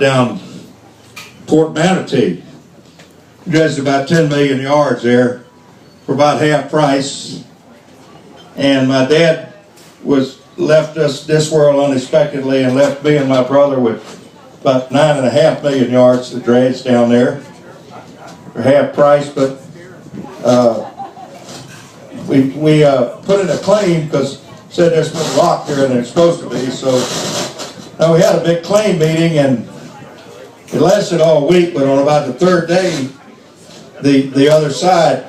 down Port Manatee. Dredged about 10 million yards there for about half price. And my dad left us this world unexpectedly and left me and my brother with about 9.5 million yards to dredge down there for half price. But we put in a claim because said there's more rock there than it's supposed to be. So now we had a big claim meeting and it lasted all week, but on about the third day, the other side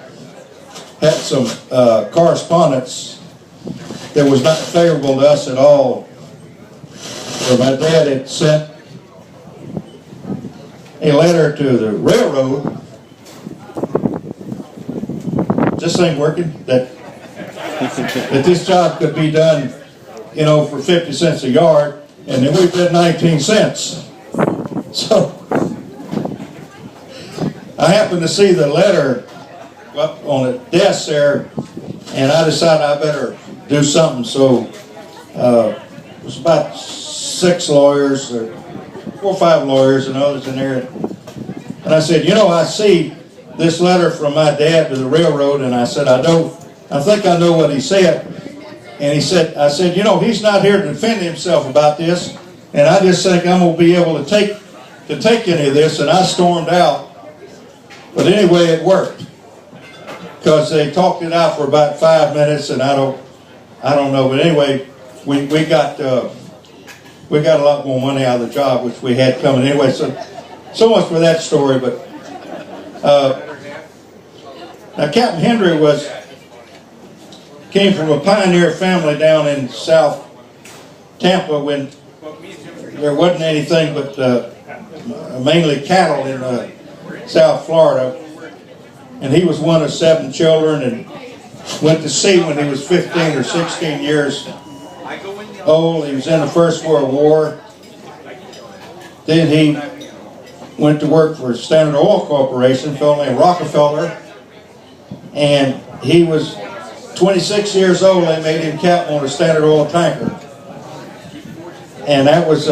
had some correspondence that was not favorable to us at all. Where my dad had sent a letter to the railroad. Is this thing working? That this job could be done, you know, for 50 cents a yard, and then we bid 19 cents. So I happened to see the letter up on the desk there, and I decided I better do something. So it was about 6 lawyers, or 4 or 5 lawyers and others in there. And I said, you know, I see this letter from my dad to the railroad, and I said, I think I know what he said. And I said, you know, he's not here to defend himself about this, and I just think I'm going to be able to take any of this. And I stormed out. But anyway, it worked because they talked it out for about 5 minutes, and I don't know. But anyway, we got a lot more money out of the job, which we had coming anyway. So much for that story. But now Captain Hendry came from a pioneer family down in South Tampa when there wasn't anything but mainly cattle in South Florida, and he was one of 7 children and went to sea when he was 15 or 16 years old. He was in the First World War. Then he went to work for Standard Oil Corporation, a fellow named Rockefeller, and he was 26 years old. They made him captain on a Standard Oil tanker, and that was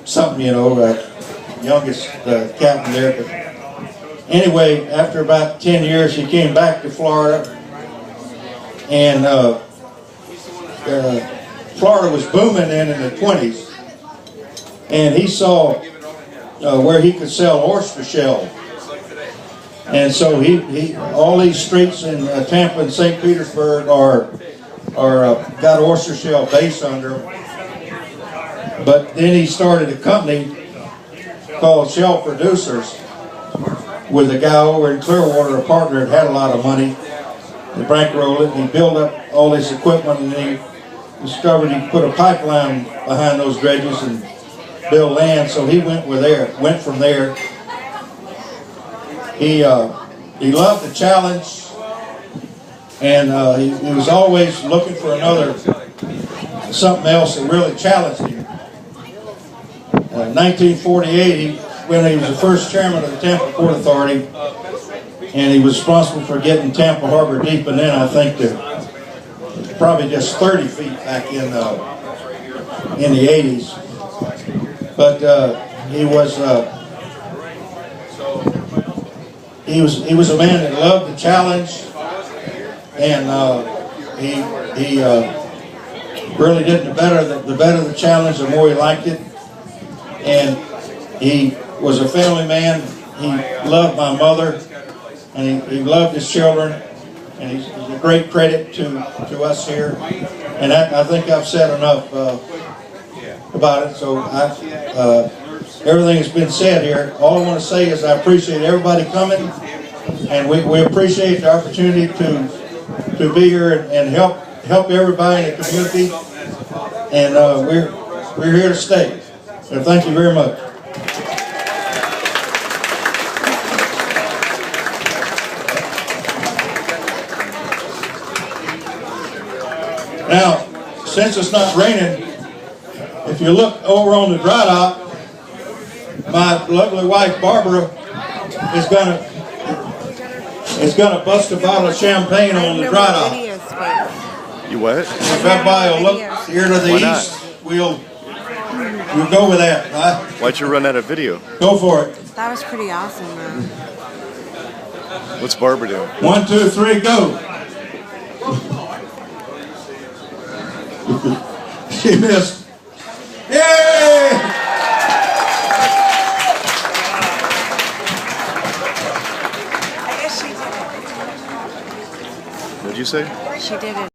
something, you know, youngest captain there. But anyway, after about 10 years, he came back to Florida, and Florida was booming in the 20s, and he saw where he could sell oyster shell. And so all these streets in Tampa and St. Petersburg got oyster shell base under them. But then he started a company called Shell Producers with a guy over in Clearwater, a partner that had a lot of money. He bankrolled it, and he built up all this equipment, and he discovered he could put a pipeline behind those dredges and build land. So he went from there. He loved the challenge, and he was always looking for something else that really challenged him. 1948, when he was the first chairman of the Tampa Port Authority, and he was responsible for getting Tampa Harbor deep, and then I think to probably just 30 feet back in the 80s. But he was a man that loved the challenge, and he really did the better the challenge, the more he liked it. And he was a family man. He loved my mother, and he loved his children, and he's a great credit to us here. And I think I've said enough about it. So everything has been said here. All I want to say is I appreciate everybody coming, and we appreciate the opportunity to be here and help everybody in the community. And we're here to stay. So thank you very much. Now, since it's not raining, if you look over on the Drydock, my lovely wife Barbara is gonna bust a bottle of champagne on the Drydock. You what? If everybody will look here to the east, we'll We'll go with that. Huh? Why'd you run out of video? Go for it. That was pretty awesome, man. What's Barbara doing? 1, 2, 3, go. She missed. Yay! I guess she did What'd you say? it. She did it.